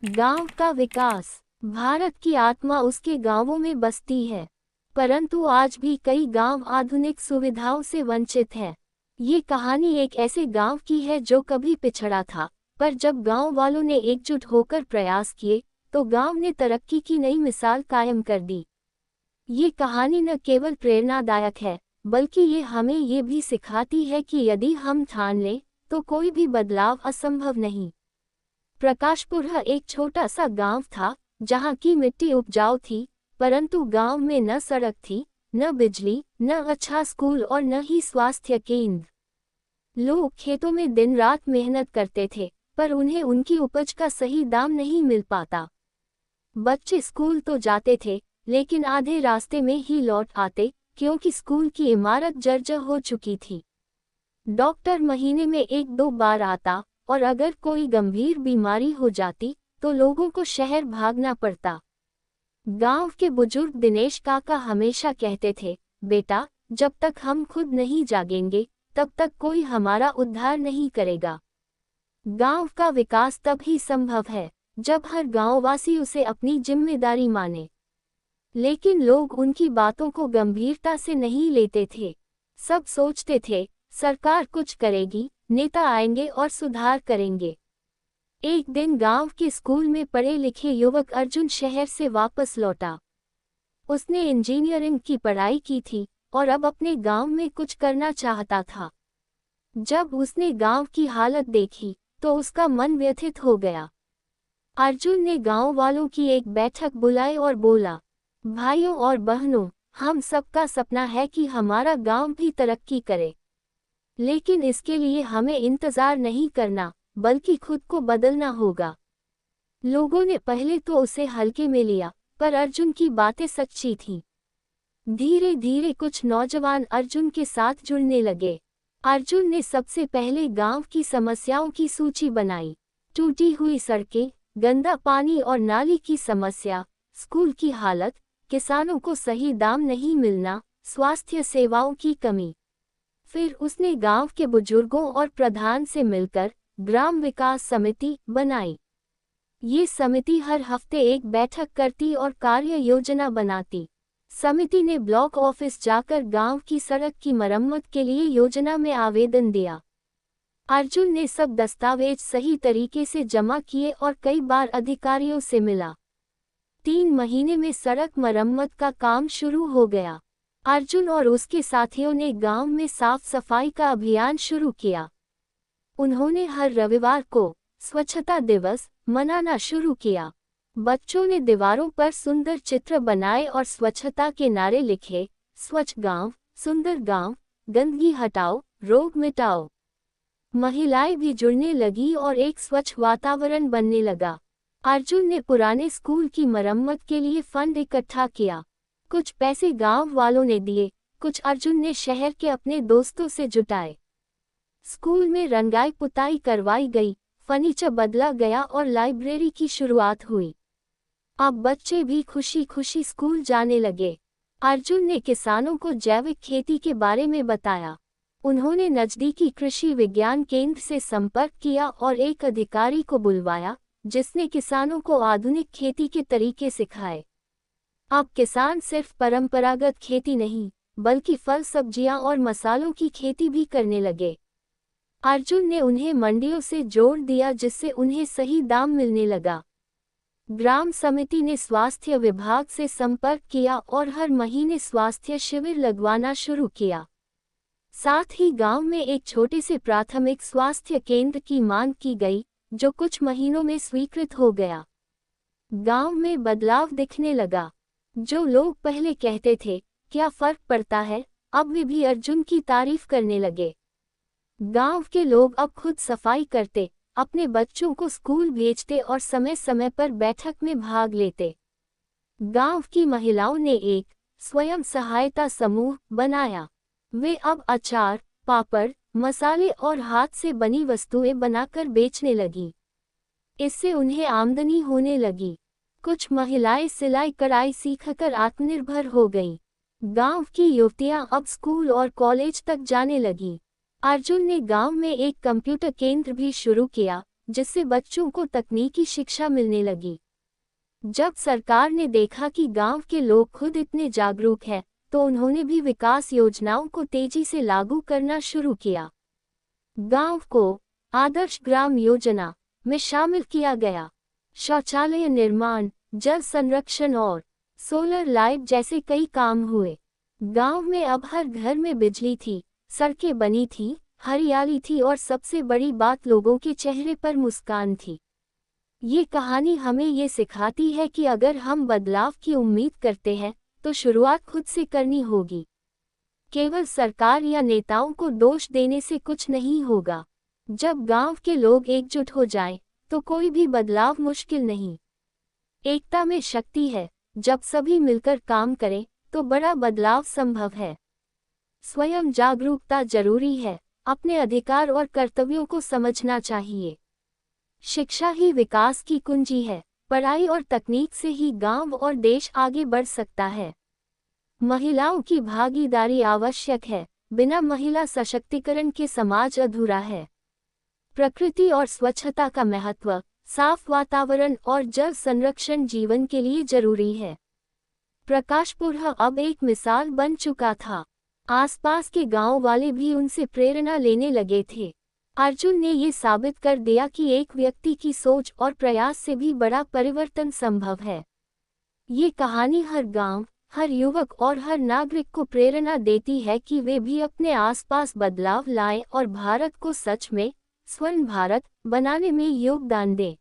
गांव का विकास। भारत की आत्मा उसके गांवों में बसती है, परंतु आज भी कई गांव आधुनिक सुविधाओं से वंचित हैं। ये कहानी एक ऐसे गांव की है जो कभी पिछड़ा था, पर जब गांव वालों ने एकजुट होकर प्रयास किए, तो गांव ने तरक्की की नई मिसाल कायम कर दी। ये कहानी न केवल प्रेरणादायक है, बल्कि ये हमें ये भी सिखाती है कि यदि हम ठान लें, तो कोई भी बदलाव असंभव नहीं। प्रकाशपुर एक छोटा सा गांव था, जहां की मिट्टी उपजाऊ थी, परंतु गांव में न सड़क थी, न बिजली, न अच्छा स्कूल और न ही स्वास्थ्य केंद्र। लोग खेतों में दिन रात मेहनत करते थे, पर उन्हें उनकी उपज का सही दाम नहीं मिल पाता। बच्चे स्कूल तो जाते थे, लेकिन आधे रास्ते में ही लौट आते, क्योंकि स्कूल की इमारत जर्जर हो चुकी थी। डॉक्टर महीने में एक दो बार आता, और अगर कोई गंभीर बीमारी हो जाती, तो लोगों को शहर भागना पड़ता। गांव के बुजुर्ग दिनेश काका हमेशा कहते थे, बेटा, जब तक हम खुद नहीं जागेंगे, तब तक कोई हमारा उद्धार नहीं करेगा। गांव का विकास तब ही संभव है, जब हर गांववासी उसे अपनी जिम्मेदारी माने। लेकिन लोग उनकी बातों को गंभीरता से नहीं लेते थे। सब सोचते थे, सरकार कुछ करेगी, नेता आएंगे और सुधार करेंगे। एक दिन गांव के स्कूल में पढ़े लिखे युवक अर्जुन शहर से वापस लौटा। उसने इंजीनियरिंग की पढ़ाई की थी और अब अपने गांव में कुछ करना चाहता था। जब उसने गांव की हालत देखी, तो उसका मन व्यथित हो गया। अर्जुन ने गांव वालों की एक बैठक बुलाई और बोला, भाइयों और बहनों, हम सबका सपना है कि हमारा गांव भी तरक्की करे। लेकिन इसके लिए हमें इंतजार नहीं करना, बल्कि खुद को बदलना होगा। लोगों ने पहले तो उसे हल्के में लिया, पर अर्जुन की बातें सच्ची थीं। धीरे धीरे कुछ नौजवान अर्जुन के साथ जुड़ने लगे। अर्जुन ने सबसे पहले गांव की समस्याओं की सूची बनाई। टूटी हुई सड़कें, गंदा पानी और नाली की समस्या, स्कूल की हालत, किसानों को सही दाम नहीं मिलना, स्वास्थ्य सेवाओं की कमी। फिर उसने गांव के बुजुर्गों और प्रधान से मिलकर ग्राम विकास समिति बनाई। ये समिति हर हफ्ते एक बैठक करती और कार्य योजना बनाती। समिति ने ब्लॉक ऑफिस जाकर गांव की सड़क की मरम्मत के लिए योजना में आवेदन दिया। अर्जुन ने सब दस्तावेज सही तरीके से जमा किए और कई बार अधिकारियों से मिला। 3 महीने में सड़क मरम्मत का काम शुरू हो गया। अर्जुन और उसके साथियों ने गांव में साफ सफाई का अभियान शुरू किया। उन्होंने हर रविवार को स्वच्छता दिवस मनाना शुरू किया। बच्चों ने दीवारों पर सुंदर चित्र बनाए और स्वच्छता के नारे लिखे, स्वच्छ गांव, सुंदर गांव, गंदगी हटाओ, रोग मिटाओ। महिलाएं भी जुड़ने लगी और एक स्वच्छ वातावरण बनने लगा। अर्जुन ने पुराने स्कूल की मरम्मत के लिए फंड इकट्ठा किया। कुछ पैसे गांव वालों ने दिए, कुछ अर्जुन ने शहर के अपने दोस्तों से जुटाए। स्कूल में रंगाई पुताई करवाई गई, फर्नीचर बदला गया और लाइब्रेरी की शुरुआत हुई। अब बच्चे भी खुशी खुशी स्कूल जाने लगे। अर्जुन ने किसानों को जैविक खेती के बारे में बताया। उन्होंने नजदीकी कृषि विज्ञान केंद्र से संपर्क किया और एक अधिकारी को बुलवाया, जिसने किसानों को आधुनिक खेती के तरीके सिखाए। अब किसान सिर्फ परंपरागत खेती नहीं, बल्कि फल सब्जियां और मसालों की खेती भी करने लगे। अर्जुन ने उन्हें मंडियों से जोड़ दिया, जिससे उन्हें सही दाम मिलने लगा। ग्राम समिति ने स्वास्थ्य विभाग से संपर्क किया और हर महीने स्वास्थ्य शिविर लगवाना शुरू किया। साथ ही गांव में एक छोटे से प्राथमिक स्वास्थ्य केंद्र की मांग की गई, जो कुछ महीनों में स्वीकृत हो गया। गांव में बदलाव दिखने लगा। जो लोग पहले कहते थे, क्या फर्क पड़ता है, अब वे भी अर्जुन की तारीफ करने लगे। गांव के लोग अब खुद सफाई करते, अपने बच्चों को स्कूल भेजते और समय समय पर बैठक में भाग लेते। गांव की महिलाओं ने एक स्वयं सहायता समूह बनाया। वे अब अचार, पापड़, मसाले और हाथ से बनी वस्तुएं बनाकर बेचने लगी। इससे उन्हें आमदनी होने लगी। कुछ महिलाएं सिलाई कढ़ाई सीखकर आत्मनिर्भर हो गईं। गांव की युवतियां अब स्कूल और कॉलेज तक जाने लगीं। अर्जुन ने गांव में एक कंप्यूटर केंद्र भी शुरू किया, जिससे बच्चों को तकनीकी शिक्षा मिलने लगी। जब सरकार ने देखा कि गांव के लोग खुद इतने जागरूक हैं, तो उन्होंने भी विकास योजनाओं को तेजी से लागू करना शुरू किया। गांव को आदर्श ग्राम योजना में शामिल किया गया। शौचालय निर्माण, जल संरक्षण और सोलर लाइट जैसे कई काम हुए। गांव में अब हर घर में बिजली थी, सड़कें बनी थी, हरियाली थी और सबसे बड़ी बात, लोगों के चेहरे पर मुस्कान थी। ये कहानी हमें ये सिखाती है कि अगर हम बदलाव की उम्मीद करते हैं, तो शुरुआत खुद से करनी होगी। केवल सरकार या नेताओं को दोष देने से कुछ नहीं होगा। जब गांव के लोग एकजुट हो जाएं, तो कोई भी बदलाव मुश्किल नहीं। एकता में शक्ति है। जब सभी मिलकर काम करें, तो बड़ा बदलाव संभव है। स्वयं जागरूकता जरूरी है। अपने अधिकार और कर्तव्यों को समझना चाहिए। शिक्षा ही विकास की कुंजी है। पढ़ाई और तकनीक से ही गांव और देश आगे बढ़ सकता है। महिलाओं की भागीदारी आवश्यक है। बिना महिला सशक्तिकरण के समाज अधूरा है। प्रकृति और स्वच्छता का महत्व, साफ वातावरण और जल संरक्षण जीवन के लिए जरूरी है। प्रकाशपुर अब एक मिसाल बन चुका था। आसपास के गांव वाले भी उनसे प्रेरणा लेने लगे थे। अर्जुन ने ये साबित कर दिया कि एक व्यक्ति की सोच और प्रयास से भी बड़ा परिवर्तन संभव है। ये कहानी हर गांव, हर युवक और हर नागरिक को प्रेरणा देती है कि वे भी अपने आसपास बदलाव लाएं और भारत को सच में स्वर्ण भारत बनाने में योगदान दें।